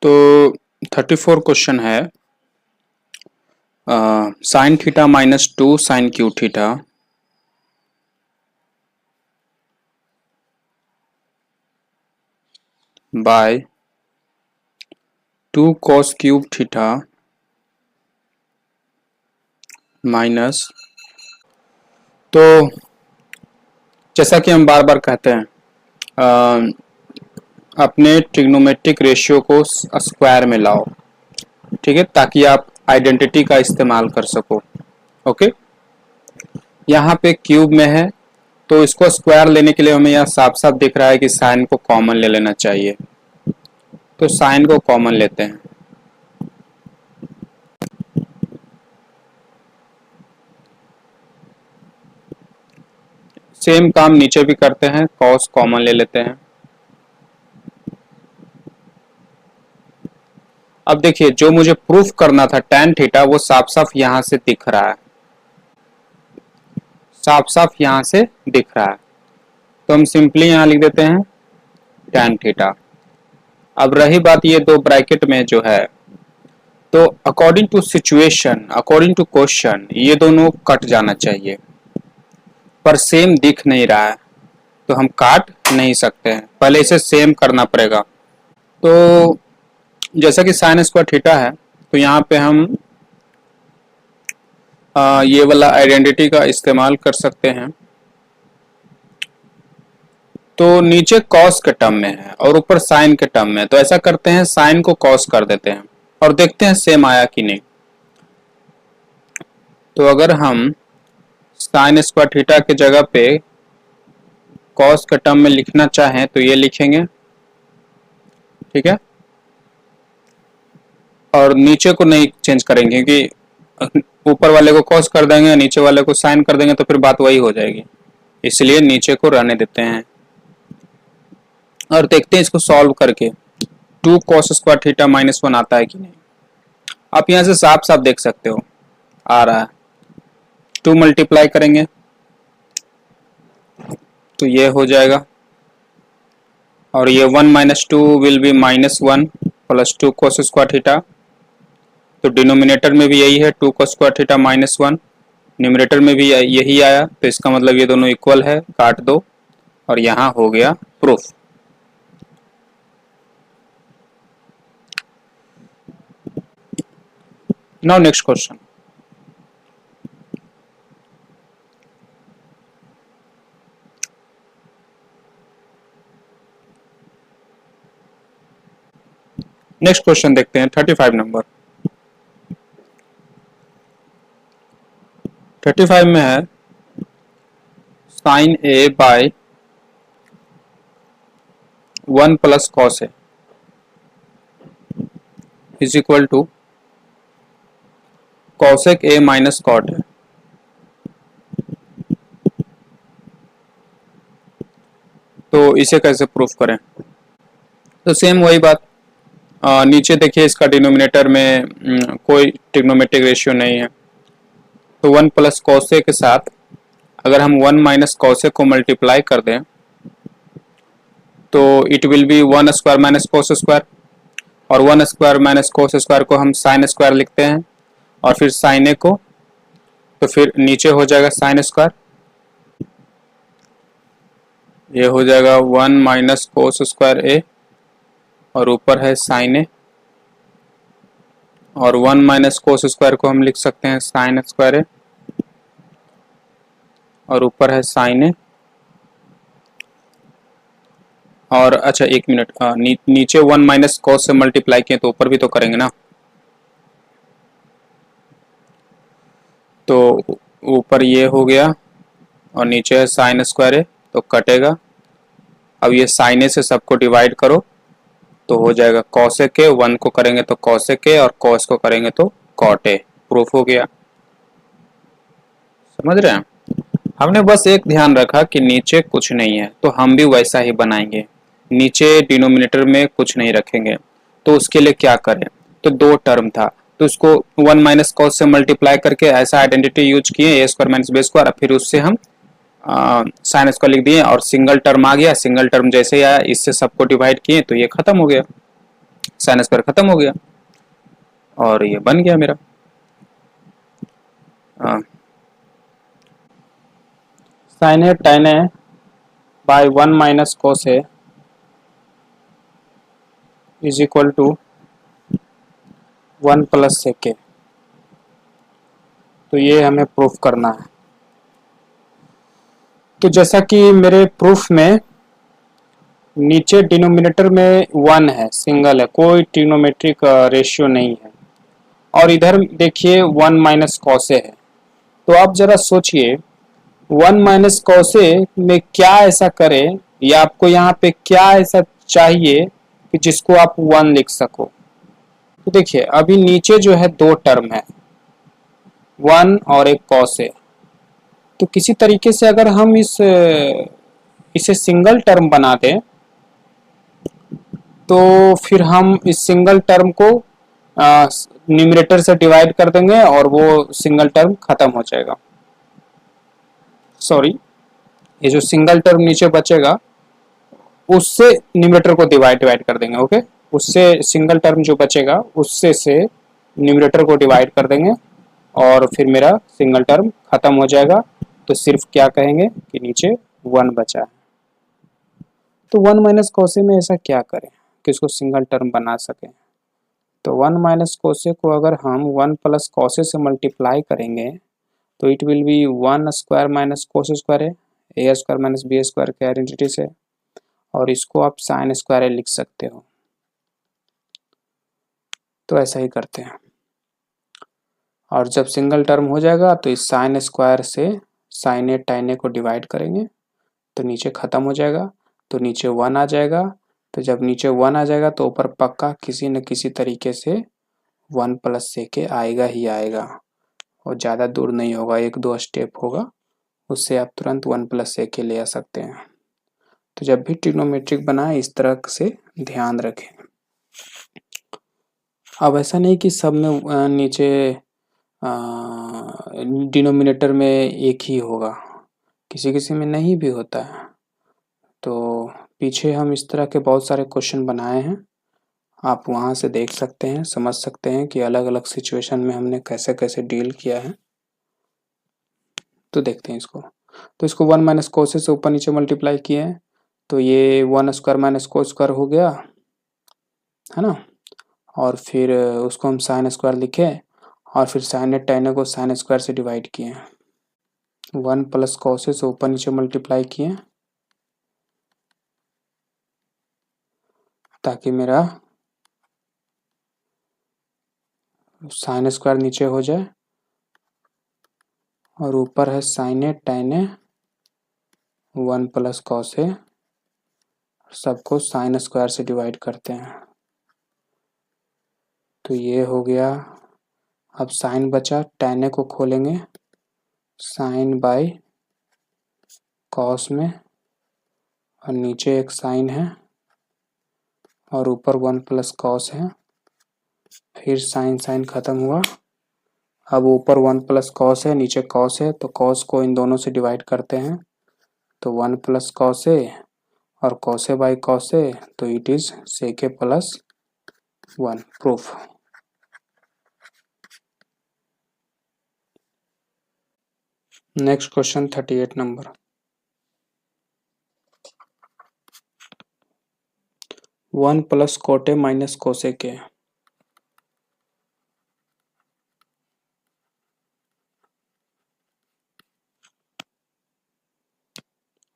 तो 34 क्वेश्चन है sine theta -2 sine cube theta by 2 cos cube theta minus. तो जैसा कि हम बार बार कहते हैं अपने ट्रिग्नोमेट्रिक रेशियो को स्क्वायर में लाओ, ठीक है, ताकि आप आइडेंटिटी का इस्तेमाल कर सको। ओके, यहाँ पे क्यूब में है तो इसको स्क्वायर लेने के लिए हमें यहाँ साफ साफ दिख रहा है कि साइन को कॉमन ले लेना चाहिए, तो साइन को कॉमन लेते हैं। सेम काम नीचे भी करते हैं, कॉस कॉमन ले लेते हैं। अब देखिए, जो मुझे प्रूफ करना था tan थीटा वो साफ साफ यहां से दिख रहा है, साफ साफ यहां से दिख रहा है, तो हम सिंपली यहां लिख देते हैं tan थीटा। अब रही बात ये दो ब्रैकेट में जो है, तो according to situation, according to question, ये दोनों कट जाना चाहिए, पर सेम दिख नहीं रहा है तो हम काट नहीं सकते हैं, पहले इसे सेम करना पड़ेगा। तो जैसा कि साइन स्क्वायर थीटा है तो यहाँ पे हम ये वाला आइडेंटिटी का इस्तेमाल कर सकते हैं। तो नीचे कॉस के टर्म में है और ऊपर साइन के टर्म में, तो ऐसा करते हैं साइन को कॉस कर देते हैं और देखते हैं सेम आया कि नहीं। तो अगर हम साइन स्क्वायर थीटा के जगह पे कॉस के टर्म में लिखना चाहें तो ये लिखेंगे, ठीक है, और नीचे को नहीं चेंज करेंगे क्योंकि ऊपर वाले को कॉस कर देंगे, नीचे वाले को साइन कर देंगे तो फिर बात वही हो जाएगी, इसलिए नीचे को रहने देते हैं और देखते हैं इसको सॉल्व करके 2 cos स्क्वायर थीटा -1 आता है कि नहीं। आप यहां से साफ साफ देख सकते हो आ रहा है। 2 मल्टीप्लाई करेंगे तो ये हो जाएगा, और ये 1 - 2 will be -1 plus 2 cos square theta, तो डिनोमिनेटर में भी यही है 2 cos स्क्वायर थीटा -1, न्यूमरेटर में भी यही आया, तो इसका मतलब ये दोनों इक्वल है, काट दो और यहाँ हो गया proof. Now next question, next question देखते हैं 35 नंबर। 35 में है sine A by 1 plus cos A is equal to cosec A minus cot A. तो इसे कैसे प्रूफ करें? तो सेम वही बात, नीचे देखिए इसका डिनोमिनेटर में कोई ट्रिग्नोमेट्रिक रेशियो नहीं है, तो 1 प्लस कॉसे के साथ अगर हम 1 माइनस कॉसे को मल्टीप्लाई कर दें तो it will be 1 square minus cos square, और 1 स्क्वायर माइनस कोस स्क्वायर को हम साइन स्क्वायर लिखते हैं और फिर साइन ए को, तो फिर नीचे हो जाएगा साइन स्क्वायर, ये हो जाएगा 1 माइनस कोस स्क्वायर ए और ऊपर है साइन ए, और 1 माइनस कोस स्क्वायर को हम लिख सकते हैं साइन स्क्वायर ए और ऊपर है साइन ए। और अच्छा एक मिनट, नीचे 1 माइनस कोस से मल्टीप्लाई किए तो ऊपर भी तो करेंगे ना, तो ऊपर ये हो गया और नीचे है साइन स्क्वायर ए, तो कटेगा। अब ये साइन ए से सबको डिवाइड करो तो हो जाएगा कॉसेक ए, 1 को करेंगे तो कॉसेक ए और कॉस को करेंगे तो कॉट ए, प्रूफ हो गया। समझ रहे हैं? हमने बस एक ध्यान रखा कि नीचे कुछ नहीं है तो हम भी वैसा ही बनाएंगे, नीचे डिनोमिनेटर में कुछ नहीं रखेंगे। तो उसके लिए क्या करें, तो 2 टर्म था तो उसको 1 माइनस कॉस से मल्टीप्लाई करके ऐसा आइडेंटिटी यूज किए, ए स्क्वायर माइनस बी स्क्वायर, फिर उससे हम साइन स्क्वायर लिख दिए और सिंगल टर्म आ गया, सिंगल टर्म जैसे ही आया इससे सबको डिवाइड किए तो ये खत्म हो गया। साइन स्क्वायर खत्म हो गया और ये बन गया मेरा sine A tan A by 1 minus cos A is equal to 1 plus sec A. तो ये हमें प्रूफ करना है। तो जैसा कि मेरे प्रूफ में नीचे डिनोमिनेटर में 1 है, सिंगल है, कोई ट्रिग्नोमेट्रिक रेशियो नहीं है, और इधर देखिए 1 माइनस कॉसे है। तो आप जरा सोचिए 1 माइनस कॉसे में क्या ऐसा करें, या आपको यहाँ पे क्या ऐसा चाहिए कि जिसको आप 1 लिख सको। तो देखिए अभी नीचे जो है दो टर्म है, 1 और एक कॉसे। तो किसी तरीके से अगर हम इसे सिंगल टर्म बना दें तो फिर हम इस सिंगल टर्म को न्यूमरेटर से डिवाइड कर देंगे और वो सिंगल टर्म खत्म हो जाएगा। सॉरी, ये जो सिंगल टर्म नीचे बचेगा उससे न्यूमरेटर को डिवाइड कर देंगे। ओके, उससे सिंगल टर्म जो बचेगा उससे से न्यूमरेटर को डिवाइड कर देंगे और फिर मेरा सिंगल टर्म खत्म हो जाएगा। तो सिर्फ क्या कहेंगे कि नीचे 1 बचा है। तो 1 माइनस कोसे में ऐसा क्या करें कि इसको सिंगल टर्म बना सकें। तो 1 माइनस कोसे को अगर हम 1 प्लस कोसे से मल्टीप्लाई करेंगे तो it will be 1 square minus cos square है, ए स्क्वायर माइनस बी स्क्वायर के आइडेंटिटी से, और इसको आप साइन स्क्वायर ए लिख सकते हो। तो ऐसा ही करते हैं, और जब सिंगल टर्म हो जाएगा तो इस साइन स्क्वायर से साइन ए टाइन ए को डिवाइड करेंगे तो नीचे खत्म हो जाएगा। तो नीचे 1 आ जाएगा। तो जब नीचे 1 आ जाएगा तो ऊपर पक्का किसी न किसी तरीके से 1 प्लस सेक आएगा ही आएगा, और ज़्यादा दूर नहीं होगा, 1-2 स्टेप होगा, उससे आप तुरंत 1 प्लस सेक ले आ सकते हैं। तो जब भी ट्रिग्नोमेट्रिक बनाए इस तरह से ध्यान रखें। अब ऐसा नहीं कि सब में नीचे डिनोमिनेटर में एक ही होगा, किसी किसी में नहीं भी होता है। तो पीछे हम इस तरह के बहुत सारे क्वेश्चन बनाए हैं, आप वहाँ से देख सकते हैं, समझ सकते हैं कि अलग अलग सिचुएशन में हमने कैसे कैसे डील किया है। तो देखते हैं इसको। तो इसको 1 माइनस कोसे से ऊपर नीचे मल्टीप्लाई किए हैं तो ये 1 स्क्वायर माइनस कोस स्क्वायर हो गया है ना, और फिर उसको हम साइन स्क्वायर लिखे और फिर साइन ए tan को साइन स्क्वायर से डिवाइड किए। 1 प्लस कोसे से ऊपर नीचे मल्टीप्लाई किए ताकि मेरा साइन स्क्वायर नीचे हो जाए, और ऊपर है sine A tan 1 plus cos ए, सबको साइन स्क्वायर से डिवाइड करते हैं। तो ये हो गया। अब साइन बचा, tan को खोलेंगे साइन बाय कॉस में, और नीचे एक साइन है और ऊपर 1 प्लस कॉस है, फिर साइन साइन खत्म हुआ। अब ऊपर 1 प्लस कॉस है, नीचे कॉस है, तो कॉस को इन दोनों से डिवाइड करते हैं तो 1 प्लस कॉस ए, और cos A by cos A, तो it is sec A plus 1। Proof. Next question 38 number. 1 plus cot minus cosec.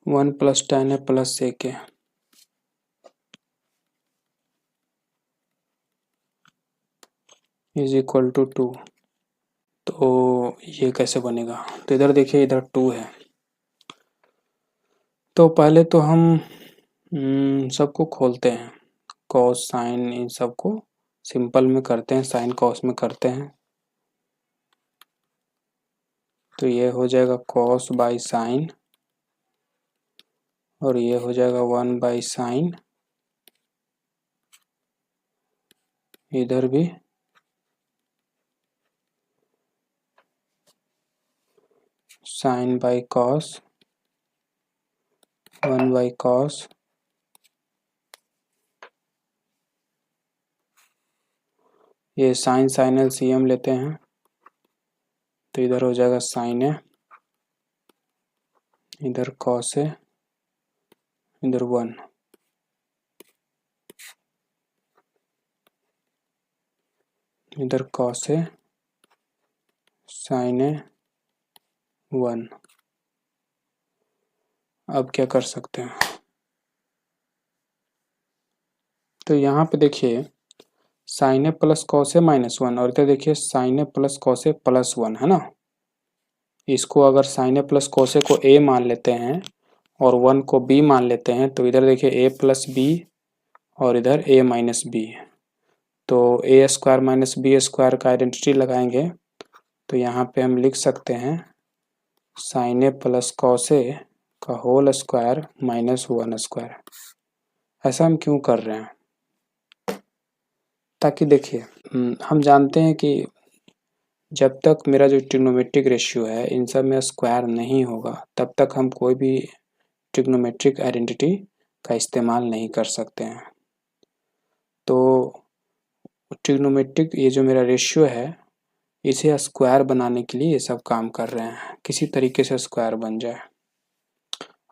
1 plus tan A plus sec A is equal to 2। तो ये कैसे बनेगा। तो इधर देखिए, इधर 2 है। तो पहले तो हम सबको खोलते हैं, कॉस साइन इन सबको सिंपल में करते हैं, साइन कॉस में करते हैं। तो ये हो जाएगा कॉस बाई साइन, और ये हो जाएगा 1 बाई साइन, इधर भी sine by cos, 1 by cos, ये साइन साइन LCM लेते हैं तो इधर हो जाएगा साइन ए, इधर कॉस ए, इधर 1, इधर कॉस ए साइन ए 1। अब क्या कर सकते हैं, तो यहाँ पे देखिए साइन ए प्लस कॉस ए -1 और इधर देखिए साइन ए प्लस कॉस ए +1 है ना। इसको अगर साइन ए प्लस कॉस ए को a मान लेते हैं और 1 को b मान लेते हैं तो इधर देखिए a प्लस बी और इधर a माइनस बी, तो a square minus B square का आइडेंटिटी लगाएंगे तो यहाँ पे हम लिख सकते हैं sine A plus cos A का होल स्क्वायर -1 स्क्वायर। ऐसा हम क्यों कर रहे हैं, ताकि देखिए हम जानते हैं कि जब तक मेरा जो ट्रिग्नोमेट्रिक रेशियो है इन सब में स्क्वायर नहीं होगा तब तक हम कोई भी ट्रिग्नोमेट्रिक आइडेंटिटी का इस्तेमाल नहीं कर सकते हैं। तो ट्रिग्नोमेट्रिक ये जो मेरा रेशियो है इसे स्क्वायर बनाने के लिए ये सब काम कर रहे हैं, किसी तरीके से स्क्वायर बन जाए।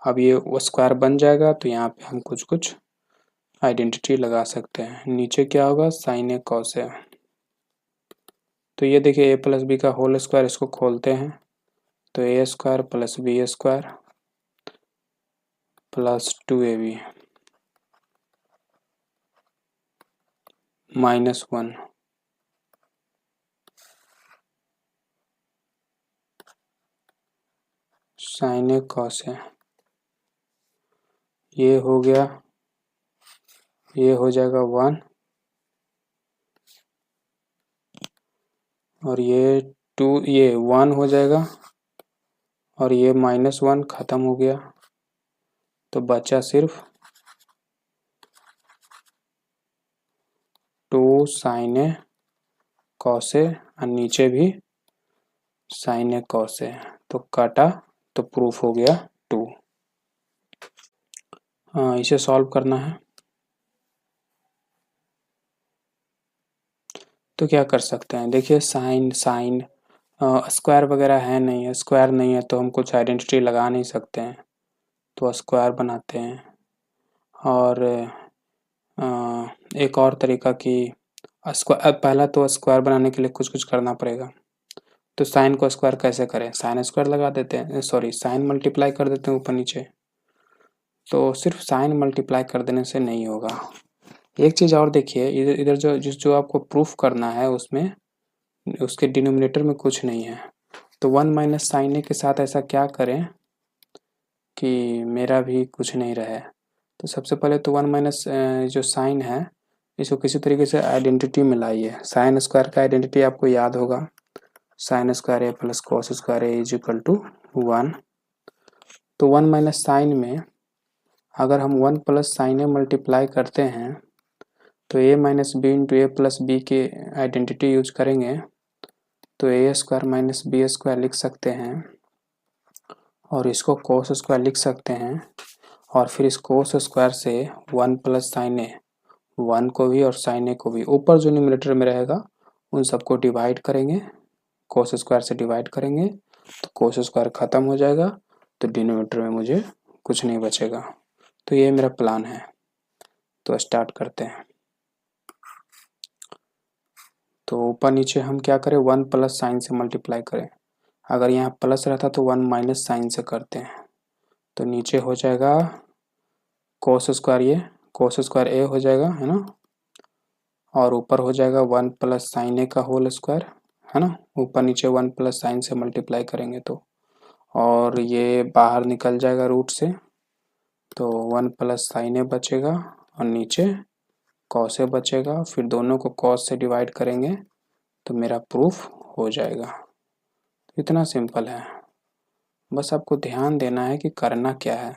अब ये वो स्क्वायर बन जाएगा तो यहाँ पे हम कुछ कुछ आइडेंटिटी लगा सकते हैं। नीचे क्या होगा साइन ए कॉस ए, तो ये देखिए a प्लस बी का होल स्क्वायर, इसको खोलते हैं तो a square plus B square plus 2ab -1 sine A cos A, ये हो गया, ये हो जाएगा 1 और ये 2, ये 1 हो जाएगा और ये -1 खत्म हो गया तो बचा सिर्फ 2 साइन ए कॉस ए और नीचे भी साइन ए कॉस ए, तो काटा तो प्रूफ हो गया 2। इसे सॉल्व करना है तो क्या कर सकते हैं, देखिए साइन स्क्वायर वगैरह है नहीं है, स्क्वायर नहीं है तो हम कुछ आइडेंटिटी लगा नहीं सकते हैं तो स्क्वायर बनाते हैं। और एक और तरीका कि स्क्वायर, पहला तो स्क्वायर बनाने के लिए कुछ कुछ करना पड़ेगा, तो साइन को स्क्वायर कैसे करें, साइन स्क्वायर लगा देते हैं, सॉरी साइन मल्टीप्लाई कर देते हैं ऊपर नीचे। तो सिर्फ साइन मल्टीप्लाई कर देने से नहीं होगा, एक चीज़ और देखिए, इधर जो आपको प्रूफ करना है उसमें उसके डिनोमिनेटर में कुछ नहीं है, तो 1 माइनस साइन ए के साथ ऐसा क्या करें कि मेरा भी कुछ नहीं रहे। तो सबसे पहले तो 1 माइनस जो साइन है इसको किसी तरीके से आइडेंटिटी में लाइए। साइन स्क्वायर का आइडेंटिटी आपको याद होगा, sine square A plus cos square A is equal to 1। तो 1 माइनस साइन में अगर हम 1 प्लस साइन ए मल्टीप्लाई करते हैं तो a minus B into A plus B के आइडेंटिटी यूज करेंगे तो A square minus B square लिख सकते हैं और इसको कोस स्क्वायर लिख सकते हैं और फिर इस कोस स्क्वायर से 1 प्लस साइन ए, 1 को भी और साइन ए को भी, ऊपर जो न्यूमरेटर में रहेगा उन सबको डिवाइड करेंगे, कोस स्क्वायर से डिवाइड करेंगे तो कोस स्क्वायर ख़त्म हो जाएगा तो डिनोमिनेटर में मुझे कुछ नहीं बचेगा। तो ये मेरा प्लान है, तो स्टार्ट करते हैं। तो ऊपर नीचे हम क्या करें, 1 प्लस साइन से मल्टीप्लाई करें, अगर यहाँ प्लस रहता तो 1 माइनस साइन से करते हैं तो नीचे हो जाएगा कोस स्क्वायर, ये कोस स्क्वायर ए हो जाएगा है ना, और ऊपर हो जाएगा 1 प्लस साइन ए का होल स्क्वायर है ना, ऊपर नीचे 1 प्लस साइन से मल्टीप्लाई करेंगे तो, और ये बाहर निकल जाएगा रूट से तो 1 प्लस साइन ए बचेगा और नीचे कॉस ए बचेगा, फिर दोनों को कॉस से डिवाइड करेंगे तो मेरा प्रूफ हो जाएगा। इतना सिंपल है, बस आपको ध्यान देना है कि करना क्या है।